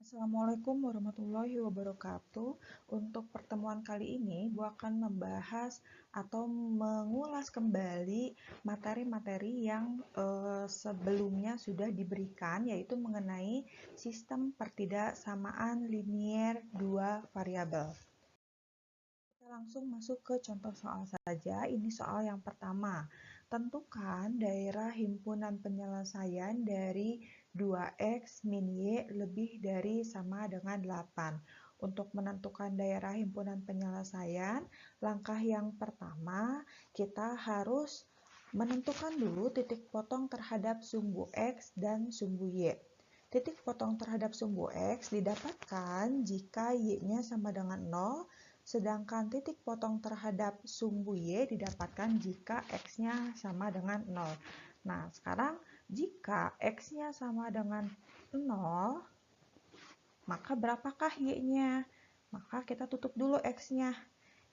Assalamualaikum warahmatullahi wabarakatuh. Untuk pertemuan kali ini, Bu akan membahas atau mengulas kembali materi-materi yang sebelumnya sudah diberikan, yaitu mengenai sistem pertidaksamaan linier dua variabel. Kita langsung masuk ke contoh soal saja. Ini soal yang pertama. Tentukan daerah himpunan penyelesaian dari 2x min y lebih dari sama dengan 8. Untuk menentukan daerah himpunan penyelesaian, langkah yang pertama kita harus menentukan dulu titik potong terhadap sumbu x dan sumbu y. Titik potong terhadap sumbu x didapatkan jika y-nya sama dengan 0, sedangkan titik potong terhadap sumbu y didapatkan jika x-nya sama dengan 0. Nah, sekarang jika x-nya sama dengan 0, maka berapakah y-nya? Maka kita tutup dulu x-nya.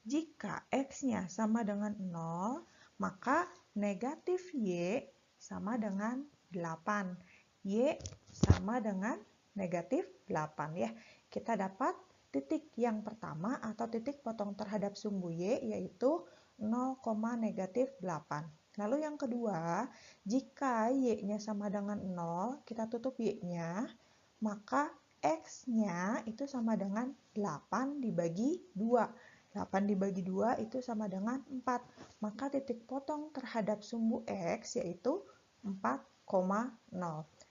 Jika x-nya sama dengan 0, maka negatif y sama dengan 8. Y sama dengan negatif 8 ya. Kita dapat titik yang pertama atau titik potong terhadap sumbu y yaitu 0, negatif 8. Lalu yang kedua, jika y-nya sama dengan 0, kita tutup y-nya, maka x-nya itu sama dengan 8 dibagi 2. 8 dibagi 2 itu sama dengan 4. Maka titik potong terhadap sumbu x yaitu 4,0.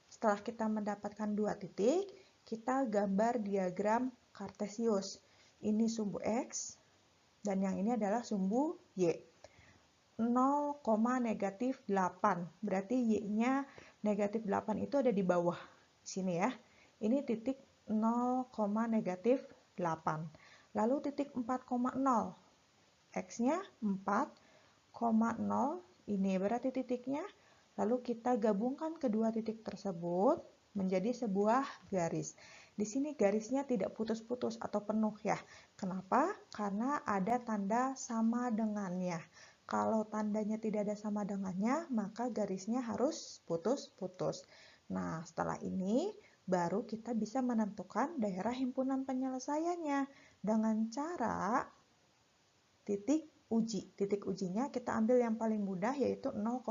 Setelah kita mendapatkan dua titik, kita gambar diagram kartesius. Ini sumbu x dan yang ini adalah sumbu y. 0, negatif 8. Berarti y-nya negatif 8 itu ada di bawah sini ya. Ini titik 0, negatif 8. Lalu titik 4,0. X-nya 4,0. Ini berarti titiknya. Lalu kita gabungkan kedua titik tersebut menjadi sebuah garis. Di sini garisnya tidak putus-putus atau penuh ya. Kenapa? Karena ada tanda sama dengannya. Kalau tandanya tidak ada sama dengannya, maka garisnya harus putus-putus. Nah, setelah ini baru kita bisa menentukan daerah himpunan penyelesaiannya dengan cara titik uji. Titik ujinya kita ambil yang paling mudah yaitu 0,0.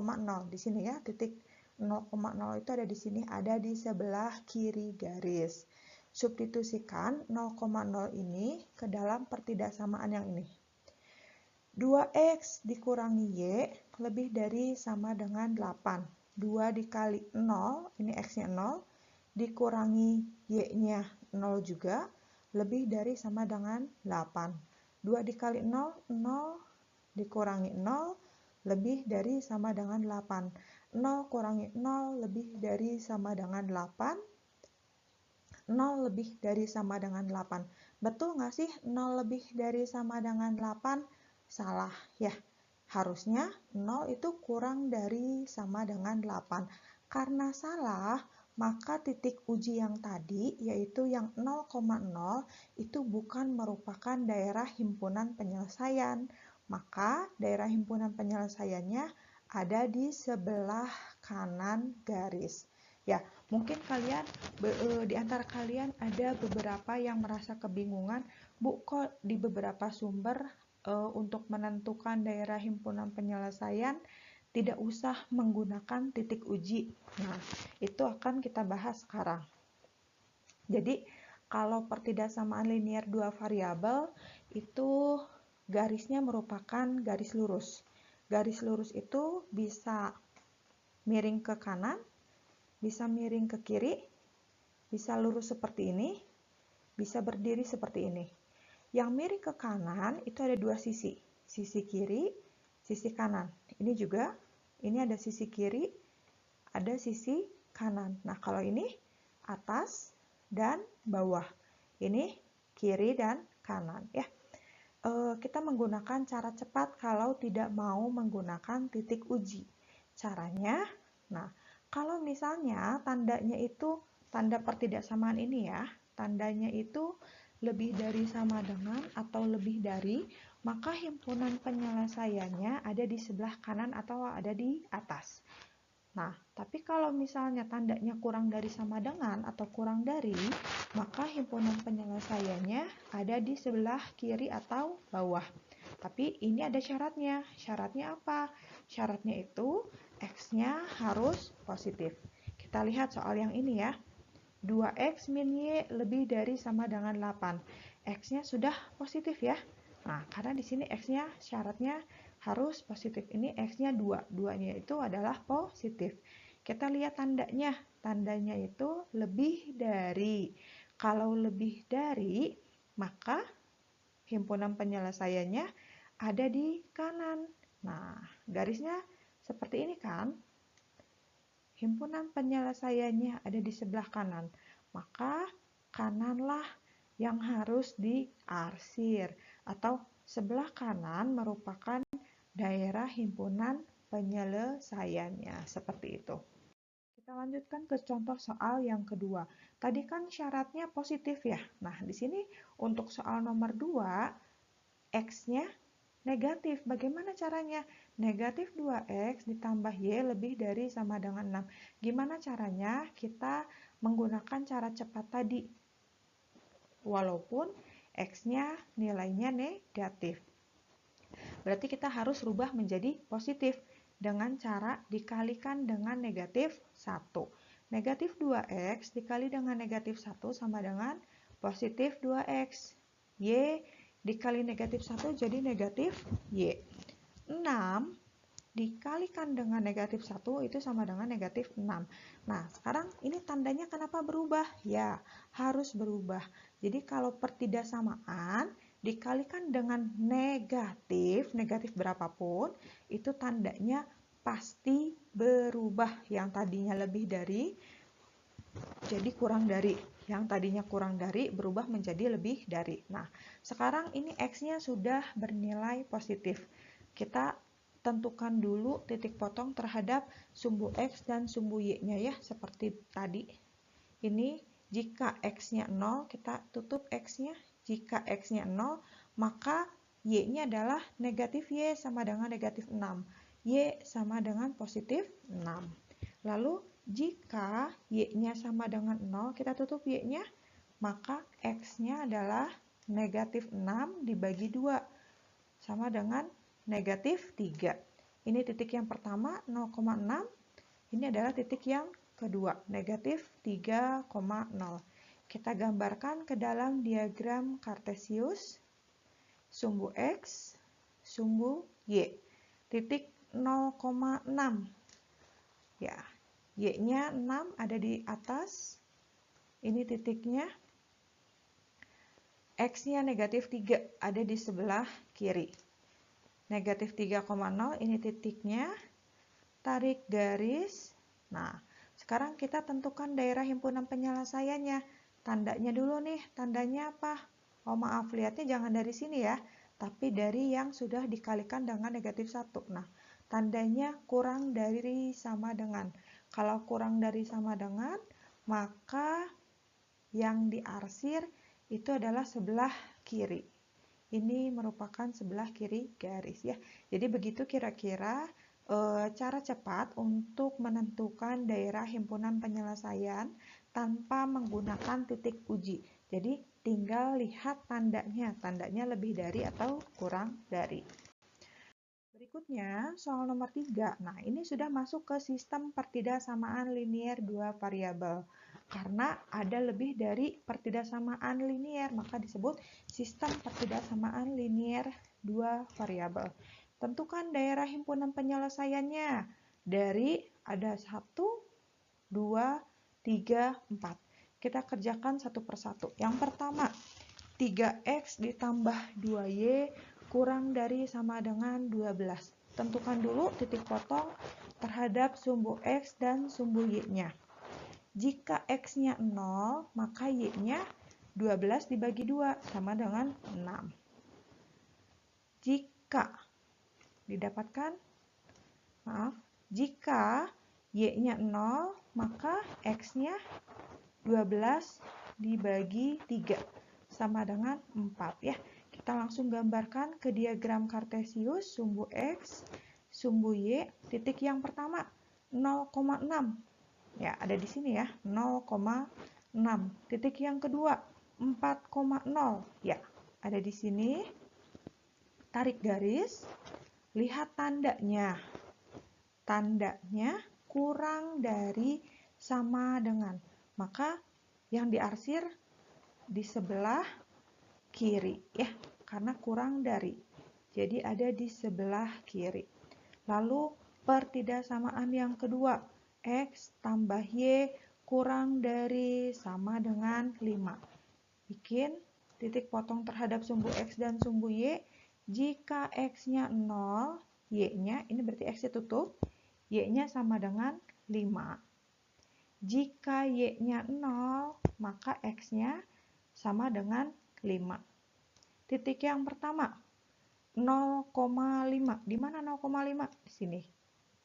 Di sini ya, titik 0,0 itu ada di sini, ada di sebelah kiri garis. Substitusikan 0,0 ini ke dalam pertidaksamaan yang ini. 2x dikurangi y lebih dari sama dengan 8. 2 dikali 0, ini x-nya 0, dikurangi y-nya 0 juga, lebih dari sama dengan 8. 2 dikali 0, 0, dikurangi 0, lebih dari sama dengan 8. 0 kurangi 0, lebih dari sama dengan 8. 0 lebih dari sama dengan 8. Betul nggak sih 0 lebih dari sama dengan 8? Salah ya. Harusnya 0 itu kurang dari sama dengan 8. Karena salah, maka titik uji yang tadi, yaitu yang 0,0, itu bukan merupakan daerah himpunan penyelesaian. Maka daerah himpunan penyelesaiannya ada di sebelah kanan garis. Ya, mungkin di antara kalian ada beberapa yang merasa kebingungan, Bu, kok di beberapa sumber untuk menentukan daerah himpunan penyelesaian tidak usah menggunakan titik uji. Nah, itu akan kita bahas sekarang. Jadi, kalau pertidaksamaan linier dua variabel itu garisnya merupakan garis lurus. Garis lurus itu bisa miring ke kanan, bisa miring ke kiri, bisa lurus seperti ini, bisa berdiri seperti ini. Yang miring ke kanan itu ada dua sisi kiri, sisi kanan. Ini juga, ini ada sisi kiri, ada sisi kanan. Nah, kalau ini atas dan bawah. Ini kiri dan kanan ya. Kita menggunakan cara cepat kalau tidak mau menggunakan titik uji. Caranya, nah, kalau misalnya tandanya itu tanda pertidaksamaan ini ya, tandanya itu lebih dari sama dengan atau lebih dari, maka himpunan penyelesaiannya ada di sebelah kanan atau ada di atas. Nah, tapi kalau misalnya tandanya kurang dari sama dengan atau kurang dari, maka himpunan penyelesaiannya ada di sebelah kiri atau bawah. Tapi ini ada syaratnya. Syaratnya apa? Syaratnya itu X-nya harus positif. Kita lihat soal yang ini ya. 2X min Y lebih dari sama dengan 8. X-nya sudah positif ya. Nah, karena di sini X-nya syaratnya harus positif. Ini X-nya 2. 2-nya itu adalah positif. Kita lihat tandanya. Tandanya itu lebih dari. Kalau lebih dari, maka himpunan penyelesaiannya ada di kanan. Nah, garisnya seperti ini kan? Himpunan penyelesaiannya ada di sebelah kanan. Maka kananlah yang harus diarsir atau sebelah kanan merupakan daerah himpunan penyelesaiannya. Seperti itu. Kita lanjutkan ke contoh soal yang kedua. Tadi kan syaratnya positif ya. Nah, di sini untuk soal nomor 2, X-nya negatif. Bagaimana caranya? Negatif 2X ditambah Y lebih dari sama dengan 6. Gimana caranya? Kita menggunakan cara cepat tadi. Walaupun X-nya nilainya negatif. Berarti kita harus rubah menjadi positif dengan cara dikalikan dengan negatif 1. Negatif 2X dikali dengan negatif 1 sama dengan positif 2X. Y dikali negatif 1 jadi negatif Y. 6 dikalikan dengan negatif 1 itu sama dengan negatif 6. Nah, sekarang ini tandanya kenapa berubah? Ya, harus berubah. Jadi kalau pertidaksamaan dikalikan dengan negatif berapapun, itu tandanya pasti berubah. Yang tadinya lebih dari jadi kurang dari. Yang tadinya kurang dari berubah menjadi lebih dari. Nah, sekarang ini X-nya sudah bernilai positif. Kita tentukan dulu titik potong terhadap sumbu X dan sumbu Y-nya ya, seperti tadi. Ini jika X-nya 0, kita tutup X-nya. Jika X-nya 0, maka Y-nya adalah negatif Y sama dengan negatif 6. Y sama dengan positif 6. Lalu jika Y-nya sama dengan 0, kita tutup Y-nya, maka X-nya adalah negatif 6 dibagi 2, sama dengan negatif 3. Ini titik yang pertama, 0,6. Ini adalah titik yang kedua, negatif 3,0. Kita gambarkan ke dalam diagram Kartesius, sumbu X, sumbu Y. Titik 0,6. Ya, Y-nya 6 ada di atas. Ini titiknya. X-nya negatif 3 ada di sebelah kiri. Negatif 3,0 ini titiknya. Tarik garis. Nah, sekarang kita tentukan daerah himpunan penyelesaiannya. Tandanya dulu nih. Tandanya apa? Oh maaf, lihatnya jangan dari sini ya. Tapi dari yang sudah dikalikan dengan negatif 1. Nah, tandanya kurang dari sama dengan. Kalau kurang dari sama dengan, maka yang diarsir itu adalah sebelah kiri. Ini merupakan sebelah kiri garis ya. Jadi begitu kira-kira cara cepat untuk menentukan daerah himpunan penyelesaian tanpa menggunakan titik uji. Jadi tinggal lihat tandanya lebih dari atau kurang dari. Berikutnya, soal nomor 3. Nah, ini sudah masuk ke sistem pertidaksamaan linier 2 variabel. Karena ada lebih dari pertidaksamaan linier, maka disebut sistem pertidaksamaan linier 2 variabel. Tentukan daerah himpunan penyelesaiannya. Dari ada 1, 2, 3, 4. Kita kerjakan satu persatu. Yang pertama, 3X ditambah 2Y kurang dari sama dengan 12. Tentukan dulu titik potong terhadap sumbu X dan sumbu Y-nya. Jika X-nya 0, maka Y-nya 12 dibagi 2 sama dengan 6. Jika didapatkan, jika Y-nya 0, maka X-nya 12 dibagi 3 sama dengan 4 ya. Kita langsung gambarkan ke diagram Kartesius, sumbu X, sumbu Y. Titik yang pertama, 0,6. Ya, ada di sini ya, 0,6. Titik yang kedua, 4,0. Ya, ada di sini. Tarik garis, lihat tandanya. Tandanya kurang dari sama dengan. Maka yang diarsir di sebelah kiri ya, karena kurang dari. Jadi ada di sebelah kiri. Lalu pertidaksamaan yang kedua, X tambah Y kurang dari sama dengan 5. Bikin titik potong terhadap sumbu X dan sumbu Y. Jika X-nya 0, Y-nya, ini berarti X-nya tutup, Y-nya sama dengan 5. Jika Y-nya 0, maka X-nya sama dengan 5. Titik yang pertama, 0,5. Di mana 0,5? Di sini.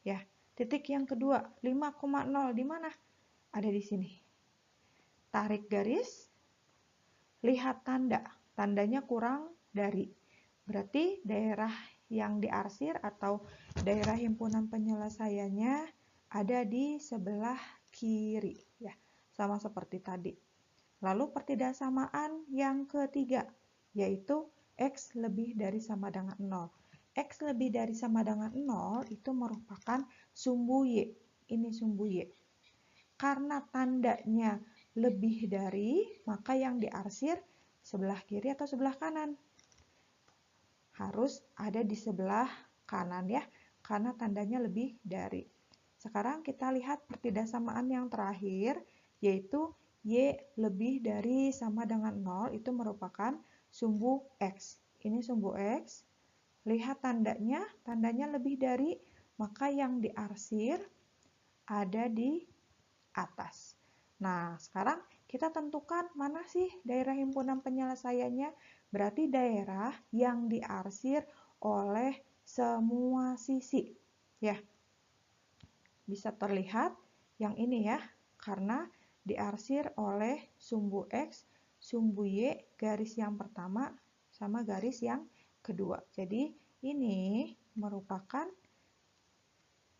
Ya. Titik yang kedua, 5,0. Di mana? Ada di sini. Tarik garis, lihat tanda. Tandanya kurang dari. Berarti daerah yang diarsir atau daerah himpunan penyelesaiannya ada di sebelah kiri. Ya, sama seperti tadi. Lalu pertidaksamaan yang ketiga, yaitu X lebih dari sama dengan 0. X lebih dari sama dengan 0 itu merupakan sumbu Y. Ini sumbu Y. Karena tandanya lebih dari, maka yang diarsir sebelah kiri atau sebelah kanan? Harus ada di sebelah kanan ya, karena tandanya lebih dari. Sekarang kita lihat pertidaksamaan yang terakhir, yaitu Y lebih dari sama dengan 0 itu merupakan sumbu X. Ini sumbu X. Lihat tandanya lebih dari, maka yang diarsir ada di atas. Nah, sekarang kita tentukan mana sih daerah himpunan penyelesaiannya. Berarti daerah yang diarsir oleh semua sisi. Ya, bisa terlihat yang ini ya, karena diarsir oleh sumbu X, sumbu Y, garis yang pertama, sama garis yang kedua. Jadi ini merupakan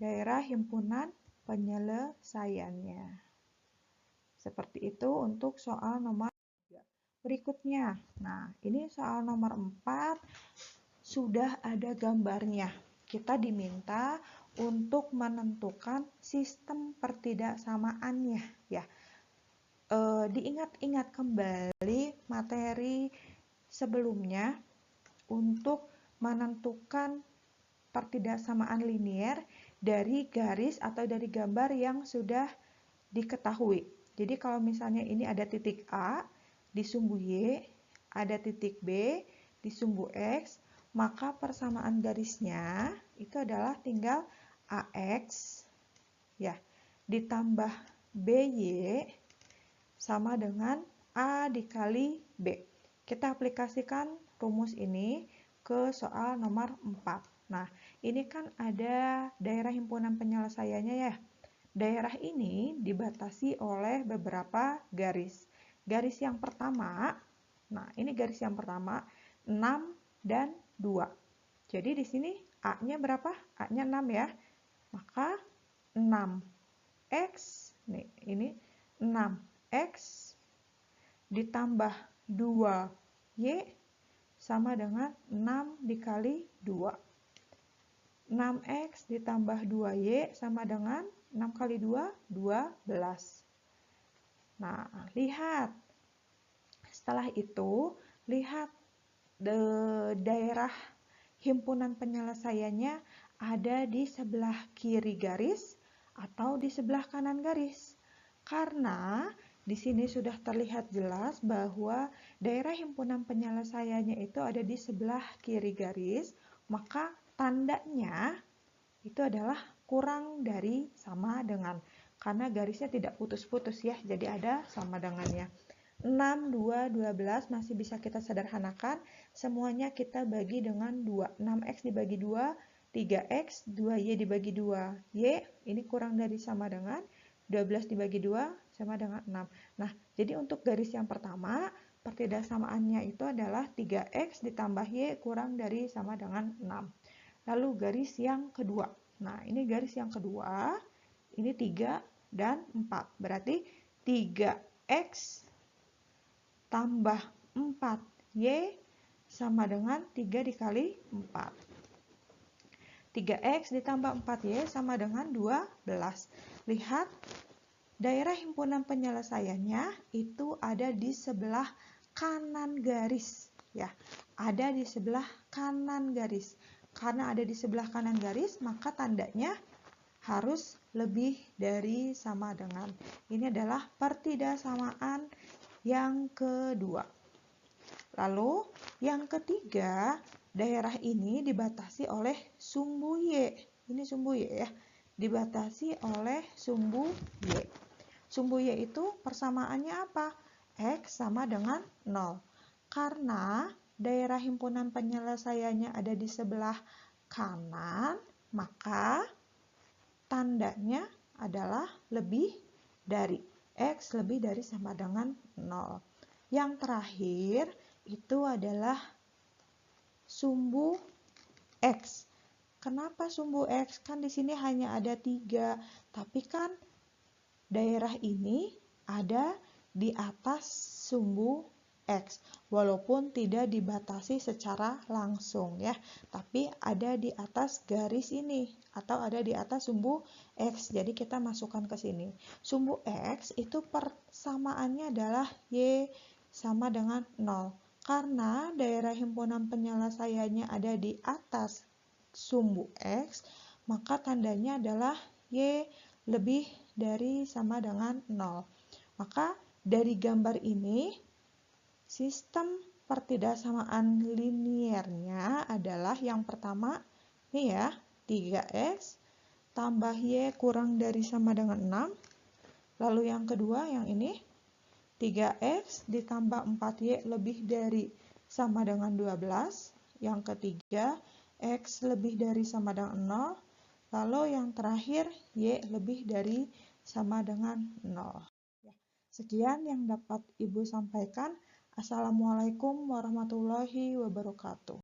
daerah himpunan penyelesaiannya. Seperti itu untuk soal nomor 3. Berikutnya, nah ini soal nomor 4 sudah ada gambarnya. Kita diminta untuk menentukan sistem pertidaksamaannya ya. Diingat-ingat kembali materi sebelumnya untuk menentukan pertidaksamaan linier dari garis atau dari gambar yang sudah diketahui. Jadi kalau misalnya ini ada titik A di sumbu Y, ada titik B di sumbu X, maka persamaan garisnya itu adalah tinggal AX ya, ditambah BY sama dengan A dikali B. Kita aplikasikan rumus ini ke soal nomor 4. Nah, ini kan ada daerah himpunan penyelesaiannya ya. Daerah ini dibatasi oleh beberapa garis. Garis yang pertama, nah ini garis yang pertama, 6 dan 2. Jadi di sini A-nya berapa? A-nya 6 ya. Maka 6X, nih ini 6X ditambah 2Y sama dengan 6 dikali 2. 6X ditambah 2Y sama dengan 6 kali 2, 12. Nah, lihat. Setelah itu, lihat daerah himpunan penyelesaiannya ada di sebelah kiri garis atau di sebelah kanan garis. Karena di sini sudah terlihat jelas bahwa daerah himpunan penyelesaiannya itu ada di sebelah kiri garis, maka tandanya itu adalah kurang dari sama dengan, karena garisnya tidak putus-putus ya, jadi ada sama dengannya. 6, 2, 12 masih bisa kita sederhanakan, semuanya kita bagi dengan 2. 6X dibagi 2, 3X, 2Y dibagi 2. Y ini kurang dari sama dengan 12 dibagi 2 sama dengan 6. Nah, jadi untuk garis yang pertama, pertidaksamaannya itu adalah 3X ditambah Y kurang dari sama dengan 6. Lalu garis yang kedua. Nah, ini garis yang kedua. Ini 3 dan 4. Berarti 3x tambah 4y sama dengan 3 dikali 4. 3x ditambah 4y sama dengan 12. Lihat, daerah himpunan penyelesaiannya itu ada di sebelah kanan garis. Ya, ada di sebelah kanan garis. Karena ada di sebelah kanan garis, maka tandanya harus lebih dari sama dengan. Ini adalah pertidaksamaan yang kedua. Lalu yang ketiga, daerah ini dibatasi oleh sumbu Y. Ini sumbu Y ya. Dibatasi oleh sumbu Y. Sumbu Y itu persamaannya apa? X sama dengan 0. Karena daerah himpunan penyelesaiannya ada di sebelah kanan, maka tandanya adalah lebih dari. X lebih dari sama dengan 0. Yang terakhir itu adalah sumbu X. Kenapa sumbu X? Kan di sini hanya ada 3, tapi kan daerah ini ada di atas sumbu X, walaupun tidak dibatasi secara langsung ya, tapi ada di atas garis ini atau ada di atas sumbu X. Jadi kita masukkan ke sini. Sumbu X itu persamaannya adalah Y sama dengan 0. Karena daerah himpunan penyelesaiannya ada di atas sumbu X, maka tandanya adalah Y lebih dari sama dengan 0. Maka dari gambar ini, sistem pertidaksamaan liniernya adalah yang pertama, nih ya, 3x tambah y kurang dari sama dengan 6. Lalu yang kedua, yang ini, 3x ditambah 4y lebih dari sama dengan 12. Yang ketiga, x lebih dari sama dengan 0. Lalu yang terakhir, y lebih dari sama dengan 0. Sekian yang dapat Ibu sampaikan. Assalamualaikum warahmatullahi wabarakatuh.